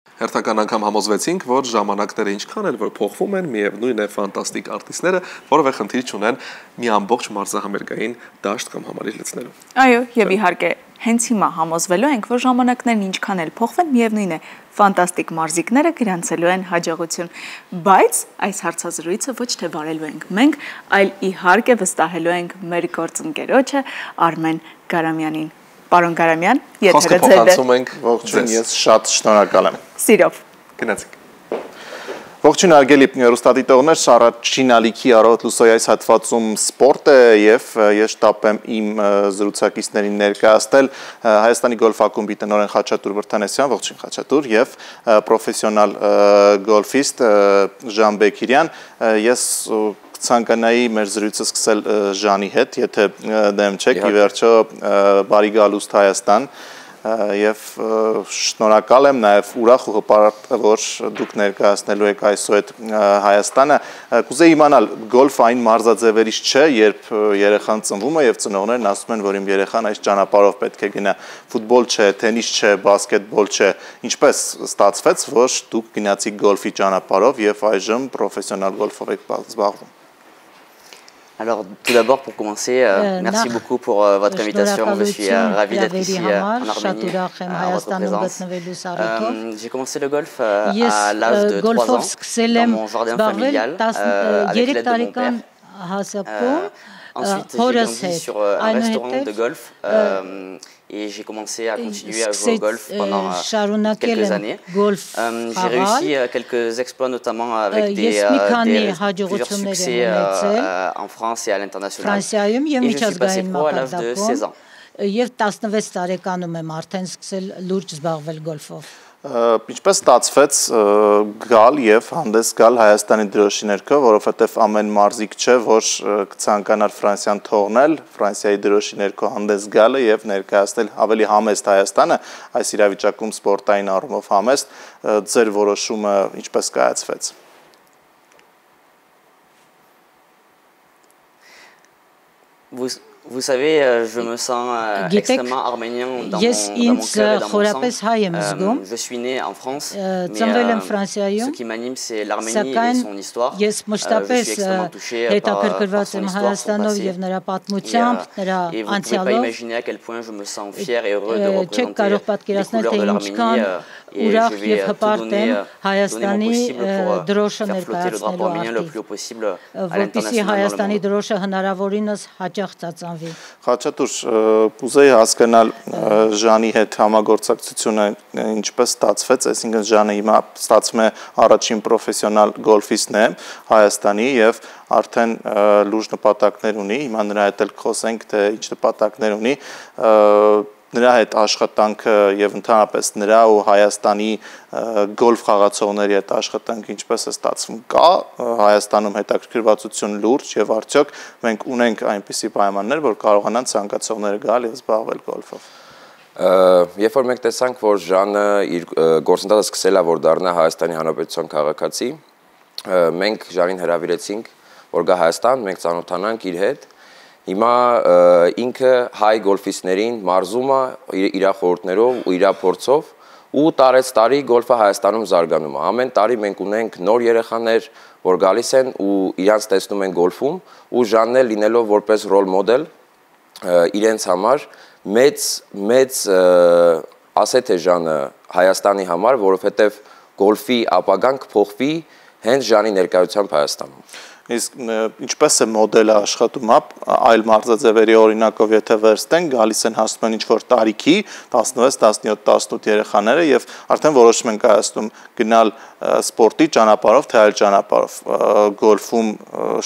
Հերթական անգամ համոզվեցինք, որ ժամանակները ինչքան էլ որ փոխվում են, միևնույն է ֆանտաստիկ արտիստները, որովե խնդիր չունեն մի ամբողջ մարզահամերգային դաշտ կամ համալիր լցնելու։ Այո, եւ իհարկե, հենց հիմա համոզվելու ենք, որ ժամանակներն ինչքան էլ փոխվեն, միևնույն է, ֆանտաստիկ մարզիկները գրանցելու են հաջողություն, բայց այս հարցազրույցը ոչ թե վարելու ենք մենք, այլ իհարկե վստահելու ենք մեր գործընկերոջը Արմեն Գարամյանին։ Պարոն Գարամյան, եթերը ձեր է։ Ողջույն, ես շատ շնորհակալ եմ։ Սիրով։ Գնացինք։ Ողջույն արգելի հեռուստադիտողներ, առաջին ալիքի առավոտ լուսոյի այս հատվածում սպորտ է եւ ես շտապ եմ իմ զրուցակիցներին ներկայացնել Հայաստանի գոլֆ ակումբի տնօրեն Խաչատուր Վրթանեսյան, ողջույն Խաչատուր, եւ պրոֆեսիոնալ գոլֆիստ Ժան Բեկիրյան։ Ես ցանկանայի մեր զրույցը սկսել Ժանի հետ, եթե դեմ չեք, ի վերջո բարի գալուստ Հայաստան եւ շնորհակալ եմ նաեւ ուրախ ու հպարտ, որ դուք ներկայացնելու եք այսօր այդ Հայաստանը։ Կուզեի իմանալ, գոլֆ այն մարզաձևերից չէ, երբ երեխան ծնվում է եւ ծնողներն ասում են, որ իմ երեխան այս ճանապարհով պետք է գնա։ Ֆուտբոլ չէ, թենիս չէ, բասկետբոլ չէ։ Ինչպես ստացվեց, որ դուք գնացիք գոլֆի ճանապարհով եւ այժմ պրոֆեսիոնալ գոլֆով եք զբաղվում։ Alors, tout d'abord, pour commencer, merci beaucoup pour votre invitation. Je suis ravi d'être ici en Arménie, à votre présence. J'ai commencé le golf à l'âge de 3 ans, dans mon jardin familial, avec l'aide de mon père. Ensuite, j'ai grandi sur un restaurant de golf et j'ai commencé à continuer à jouer au golf pendant quelques années. J'ai réussi quelques exploits, notamment avec plusieurs succès en France et à l'international. Et je suis passé pro à l'âge de 16 ans. Ինչպես ստացվեց գալ եւ հանդես գալ Հայաստանի դրոշի ներքո, որովհետեւ ամեն մարզիկ չէ, որ կցանկանար Ֆրանսիան թողնել, Ֆրանսիայի դրոշի ներքո հանդես գալը եւ ներկայացնել ավելի համեստ Հայաստանը, այս իրավիճակում սպորտային առումով համեստ, ձեր որոշումը ինչպես կայացվեց։ Vous savez, je me sens extrêmement arménien dans mon cœur et dans mon sang. Je suis né en France, mais ce qui m'anime, c'est l'Arménie et son histoire. Je suis extrêmement touché par son histoire, son passé. Et vous ne pouvez pas imaginer à quel point je me sens fier et heureux de représenter les couleurs de l'Arménie. Et je vais tout donner mon possible pour faire flotter le drapeau arménien le plus haut possible à l'international dans le monde. Խաչատուր, կուզեի հասկանալ Ժանի հետ համագործակցությունը ինչպես ստացվեց, այսինքն Ժանը հիմա ստացվում է առաջին պրոֆեսիոնալ գոլֆիստն է Հայաստանի եւ արդեն լուրջ նպատակներ ունի, հիմա նրա հետ էլ խոսենք, թե ինչ նպատակներ ունի, նրա հետ աշխատանքը եւ ընդհանրապես նրա ու Հայաստանի գոլֆ խաղացողների հետ աշխատանքը ինչպես է ստացվում, կա Հայաստանում հետաքրքրվածություն լուրջ եւ արդյոք մենք ունենք այնպիսի պայմաններ, որ կարողանան ցանկացողները գալ եւ զբաղվել գոլֆով։ Երբ որ մենք տեսանք, որ Ժանը իր գործընթացը սկսել է, որ դառնա Հայաստանի Հանրապետության քաղաքացի, մենք Ժանին հրավիրեցինք, որ գա Հայաստան, մենք ծանոթանանք իր հետ։ Հիմա ինքը հայ գոլֆիստներին մարզում է իր խորհուրդներով ու իր փորձով ու տարեց տարի գոլֆը Հայաստանում զարգանում է։ Ամեն տարի մենք ունենք նոր երեխաներ, որ գալիս են ու իրանց տեսնում են գոլֆում ու Ժանն էլ լինելով որպես ռոլ մոդել իրենց համար մեծ ասեթ է Ժանը Հայաստանի համար, որովհետև գոլֆի ապագան կփոխվի հենց Ժանի ներկայությամբ Հայաստանում։ Իսկ ինչպես է մոդելը աշխատում, այլ մարզաձևերի օրինակով եթե վերցնենք, գալիս են հասնում են ինչ-որ տարիքի, 16, 17, 18 երեխաները եւ արդեն որոշում են կայացնում գնալ սպորտի ճանապարհով, թե այլ ճանապարհով։ Գոլֆում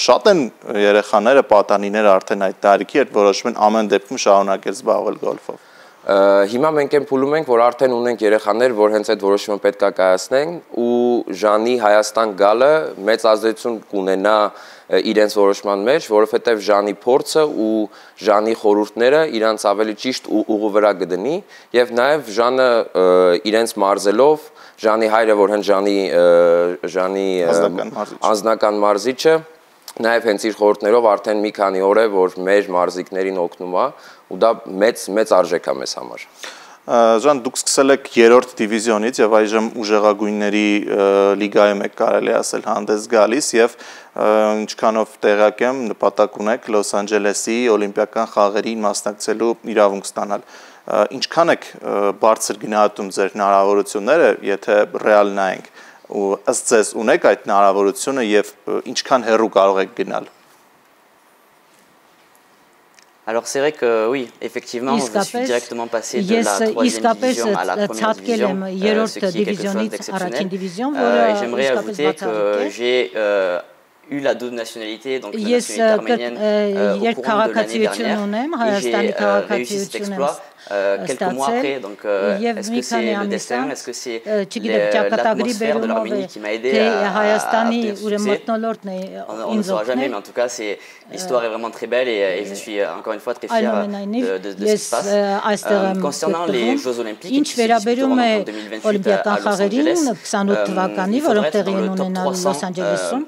շատ են երեխաները, պատանիները արդեն այդ տարիքի հետ որոշում են ամեն դեպքում շարունակել զբաղվել գոլֆով։ Հիմա մենք են փուլում ենք, որ արդեն ունենք երեխաներ, որ հենց այդ որոշումը պետք է կայացնեն ու Ժանի Հայաստան գալը մեծ ազդեցություն կունենա իրենց որոշման մեջ, որովհետև Ժանի փորձը ու Ժանի խորհուրդները իրանց ավելի ճիշտ ուղու վրա կդնի եւ նաեւ Ժանը իրենց մարզելով Ժանի հայրը, որ հենց Ժանի անձնական մարզիչը Նաև հենց իր խորհուրդներով արդեն մի քանի օր է, որ մեր մարզիկներին օգնում է ու դա մեծ արժեք է մեզ համար։ Ժան, դուք սկսել եք 3-րդ դիվիզիոնից եւ այժմ ուժեղագույնների լիգայում եք կարելի ասել հանդես գալիս եւ ինչքանով տեղյակ եմ նպատակ ունեք Լոս Անջելեսի օլիմպիական խաղերին մասնակցելու իրավունք ստանալ։ Ինչքան եք բարձր գնահատում ձեր հնարավորությունները, եթե ռեալ նայենք, ու ըստ ձեզ ունեք այդ հնարավորությունը եւ ինչքան հեռու կարող եք գնալ։ Alors c'est vrai que oui, effectivement, je suis directement passé de la 3e division à la 1re division, ce qui est quelque chose d'exceptionnel. Et j'aimerais ajouter que j'ai eu la double nationalité, donc la nationalité arménienne au cours de l'année dernière. Et j'ai réussi cet exploit quelques mois après. Donc est-ce que c'est le destin, est-ce que c'est l'atmosphère de l'Arménie qui m'a aidé à obtenir ce succès? On ne saura jamais, mais en tout cas, l'histoire est vraiment très belle et je suis encore une fois très fier de ce qui se passe. Concernant les Jeux Olympiques qui se disputeront en 2028 à Los Angeles, il faudrait être dans le top 300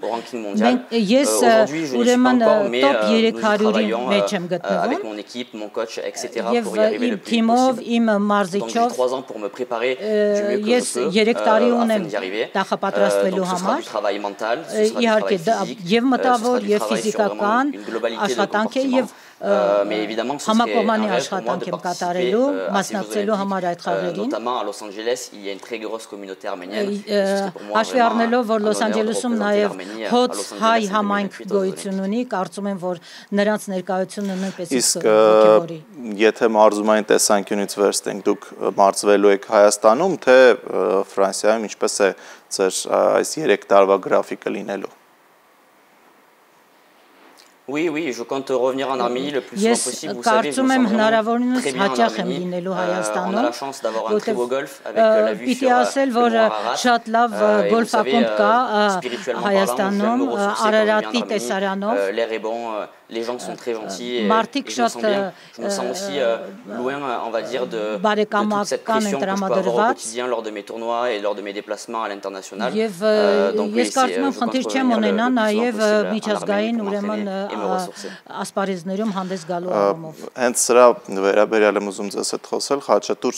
au ranking mondial. Aujourd'hui, je n'y suis pas encore, mais nous y travaillons avec mon équipe, mon coach, etc. pour y arriver le plus possible. Donc j'ai 3 ans pour me préparer du mieux que je peux afin d'y arriver. Donc ce sera du travail mental, ce sera du travail physique, ce sera du travail sur vraiment une globalité de comportement. Mais évidemment, ce serait un rêve pour moi de participer à ces Jeux Olympiques. Notamment à Los Angeles, il y a une très grosse communauté arménienne. Ce serait pour moi vraiment un honneur de représenter l'Arménie à Los Angeles. Իսկ եթե մարզումային տեսանկյունից վերցնենք, դուք մարզվելու եք Հայաստանում, թե Ֆրանսիայում, ինչպես է ձեր այս 3 տարվա գրաֆիկը լինելու։ Oui, oui, je compte revenir en Arménie le plus souvent possible. Vous savez, je me sens vraiment très bien en Arménie. On a la chance d'avoir un très beau golf avec la vue sur le mont Ararat. Et vous savez, spirituellement parlant, je viens me ressourcer quand je viens en Arménie. L'air est bon, les gens sont très gentils et je me sens bien. Je me sens aussi loin, on va dire, de toute cette pression que je peux avoir au quotidien lors de mes tournois et lors de mes déplacements à l'international. Donc oui, je compte revenir le plus souvent possible en Arménie pour m'entraîner. Ասպարեզներում հանդես գալու առումով։ Հենց սրա վերաբերյալ եմ ուզում ձեզ հետ խոսել, խաչատուր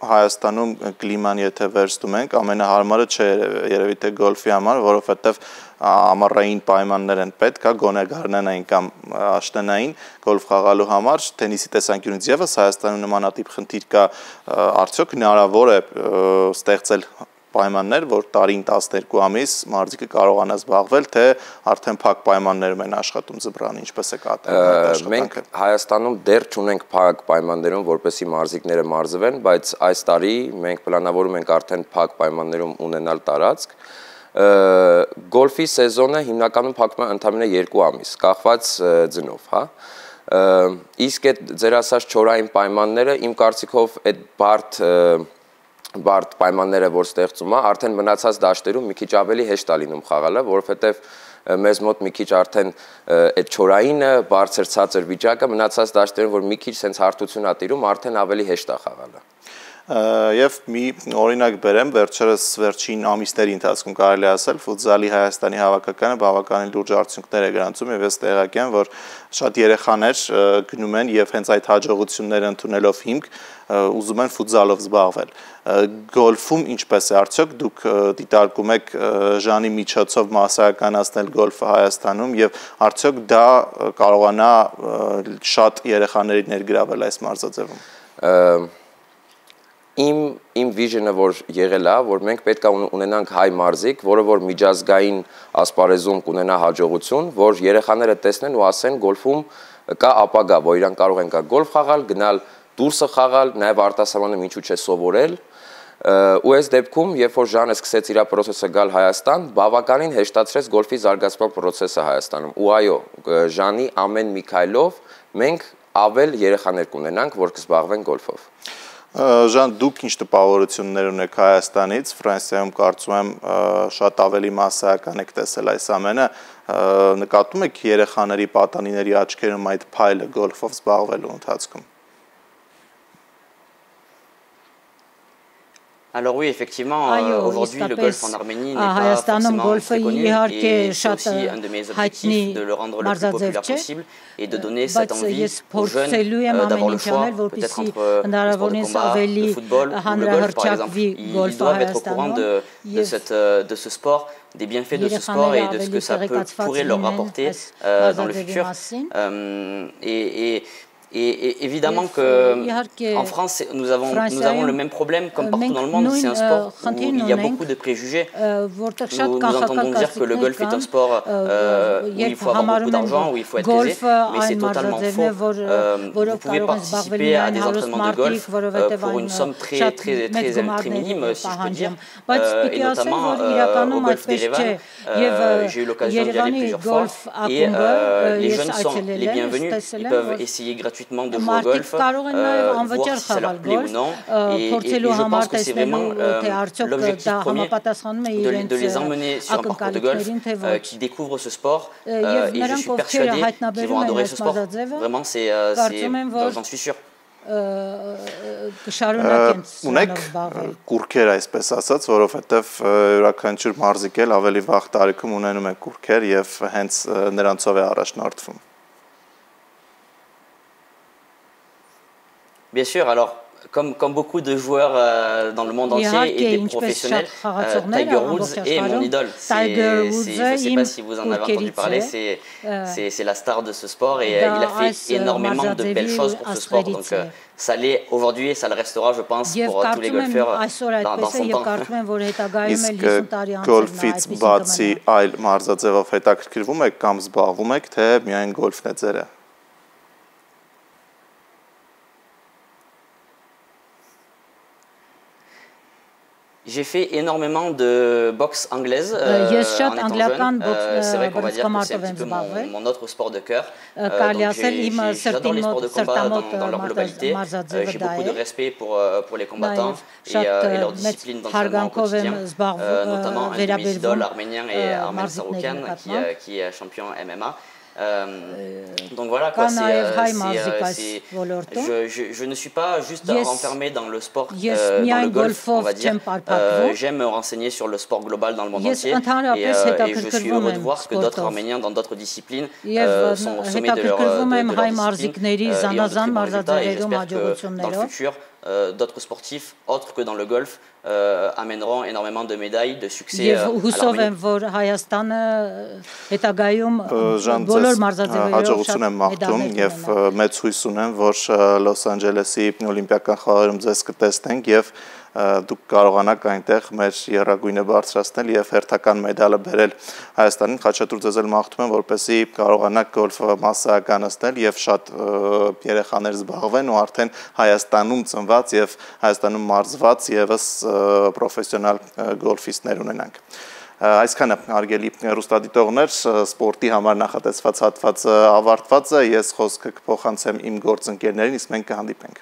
Հայաստանում կլիման եթե վերցնում ենք, ամենահարմարը չէ երևի թե գոլֆի համար, որովհետև ամառային պայմաններ են պետք, գոնե գարնանային կամ աշտանային գոլֆ խաղալու համար, թենիսի տեսանկյունից եւս Հայաստանում նմանատիպ խնդիր կա, արդյոք հնարավոր է ստեղծել պայմաններ, որ տարին 12 ամիս մարզիկը կարողանա զբաղվել, թե արդեն փակ պայմաններում են աշխատում ձմռանը, ինչպես է կատարվում այդ աշխատանքը։ Մենք Հայաստանում դեռ չունենք փակ պայմաններում, որպեսզի մարզիկները մարզվեն, բայց այս տարի մենք պլանավորում ենք արդեն փակ պայմաններում ունենալ տարածք։ Գոլֆի սեզոնը հիմնականում փակվում է ընդամենը 2 ամիս, կախված ձնով, հա։ Իսկ այդ ձեր ասած չորային պայմանները իմ կարծիքով այդ բարդ պայմանները, որ ստեղծում է, արդեն մնացած դաշտերում մի քիչ ավելի հեշտ է լինում խաղալը, որովհետև մեզ մոտ մի քիչ արդեն այդ չորայինը, բարձր ցածր վիճակը մնացած դաշտերում, որ մի քիչ sense հարթություն է տիրում, արդեն ավելի հեշտ է խաղալը։ Եվ մի օրինակ բերեմ, վերջերս վերջին ամիսների ընթացքում կարելի ասել, ֆուտզալի Հայաստանի հավաքականը բավականին լուրջ արդյունքներ է գրանցում եւ ես տեղյակ եմ, որ շատ երեխաներ գնում են եւ հենց այդ հաջողությունները ընդունելով հիմք ուզում են ֆուտզալով զբաղվել։ Գոլֆում ինչպես է, արդյոք դուք դիտարկում եք Ժանի միջոցով մասսայականացնել գոլֆը Հայաստանում եւ արդյոք դա կարողանա շատ երեխաների ներգրավել այս մարզաձևում։ Իմ վիժնը որ եղել է, որ մենք պետք է ունենանք հայ մարզիկ, որը որ միջազգային ասպարեզում կունենա հաջողություն, որ երեխաները տեսնեն ու ասեն գոլֆում կա ապագա, որ իրանք կարող են գոլֆ խաղալ, գնալ դուրսը խաղալ, նաև արտասահմանում ինչու՞ չէ սովորել։ Ու այս դեպքում, երբ որ Ժանը սկսեց իր process-ը գալ Հայաստան, բավականին հեշտացրեց գոլֆի զարգացման process-ը Հայաստանում։ Ու այո, Ժանի ամեն մի քայլով մենք ավել երեխաներ կունենանք, որ կզբաղվեն գոլֆով։ Ժան, դուք ինչ տպավորություններ ունեք Հայաստանից, Ֆրանսիայում կարծում եմ շատ ավելի մասսայական եք տեսել այս ամենը, նկատում եք երեխաների պատանիների աչքերում այդ փայլը գոլֆով զբաղվելու ընթացքում։ Alors oui, effectivement, aujourd'hui, le golf en Arménie n'est pas forcément très connu et c'est aussi un de mes objectifs de le rendre le plus populaire possible et de donner cette envie aux jeunes d'avoir le choix, peut-être entre le sport de combat, le football ou le golf, par exemple. Ils doivent être au courant de ce sport, des bienfaits de ce sport et de ce que ça pourrait leur rapporter dans le futur. Et évidemment qu'en France, nous avons le même problème comme partout dans le monde. C'est un sport où il y a beaucoup de préjugés. Nous entendons dire que le golf est un sport où il faut avoir beaucoup d'argent, où il faut être aisé, mais c'est totalement faux. Vous pouvez participer à des entraînements de golf pour une somme très minime, si je peux dire, et notamment au golf d'Erevan. J'ai eu l'occasion d'y aller plusieurs fois et les jeunes sont les bienvenus. Ils peuvent essayer gratuitement de jouer au golf, voir si ça leur plaît ou non. Et je pense que c'est vraiment l'objectif premier de les emmener sur un parcours de golf, qui découvrent ce sport. Et je suis persuadé qu'ils vont adorer ce sport. Vraiment, j'en suis sûr. Ունեք կուրքեր այսպես ասած, որովհետև յուրաքանչյուր մարզիկ էլ ավելի վաղ տարիքում ունենում է կուրքեր եւ հենց նրանցով է առաջնորդվում։ Bien sûr, alors comme beaucoup de joueurs dans le monde entier et des professionnels, Tiger Woods est mon idole. Je ne sais pas si vous en avez entendu parler, c'est la star de ce sport et il a fait énormément de belles choses pour ce sport. Donc ça l'est aujourd'hui et ça le restera, je pense, pour tous les golfeurs dans son temps. Իսկ գոլֆից բացի այլ մարզաձևով հետաքրքրվում եք կամ զբաղվում եք, թե միայն գոլֆն է ձերը։ J'ai fait énormément de boxe anglaise en étant jeune. C'est vrai qu'on va dire que c'est un petit peu mon autre sport de cœur. J'adore les sports de combat dans leur globalité. J'ai beaucoup de respect pour les combattants et leur discipline d'entraînement au quotidien, notamment un de mes idoles arméniens et Armen Saroukian qui est champion MMA. Donc voilà, quoi, je ne suis pas juste renfermé dans le sport, dans le golf, on va dire. J'aime me renseigner sur le sport global dans le monde entier et je suis heureux de voir que d'autres Arméniens dans d'autres disciplines sont au sommet de leur discipline et ont de très bons résultats et j'espère que dans le futur, d'autres sportifs, autres que dans le golf, amèneront énormément de médailles, de succès à l'Arménie. Հաջողություն եմ մաղթում եւ մեծ հույս ունեմ, որ Լոս Անջելեսի օլիմպիական խաղերում ձեզ կտեսնենք եւ դուք կարողանաք այնտեղ մեր եռագույնը բարձրացնել եւ հերթական մեդալը բերել Հայաստանին։ Խաչատուր ձեզ էլ մաղթում եմ, որպեսզի կարողանաք գոլֆը մասսայականացնել եւ շատ երեխաներ զբաղվեն ու արդեն Հայաստանում ծնված եւ Հայաստանում մարզված եւս պրոֆեսիոնալ գոլֆիստներ ունենանք։ Այսքանը արգելի հեռուստադիտողներ, սպորտի համար նախատեսված հատվածը ավարտված է, ես խոսքը կփոխանցեմ իմ գործընկերներին, իսկ մենք կհանդիպենք։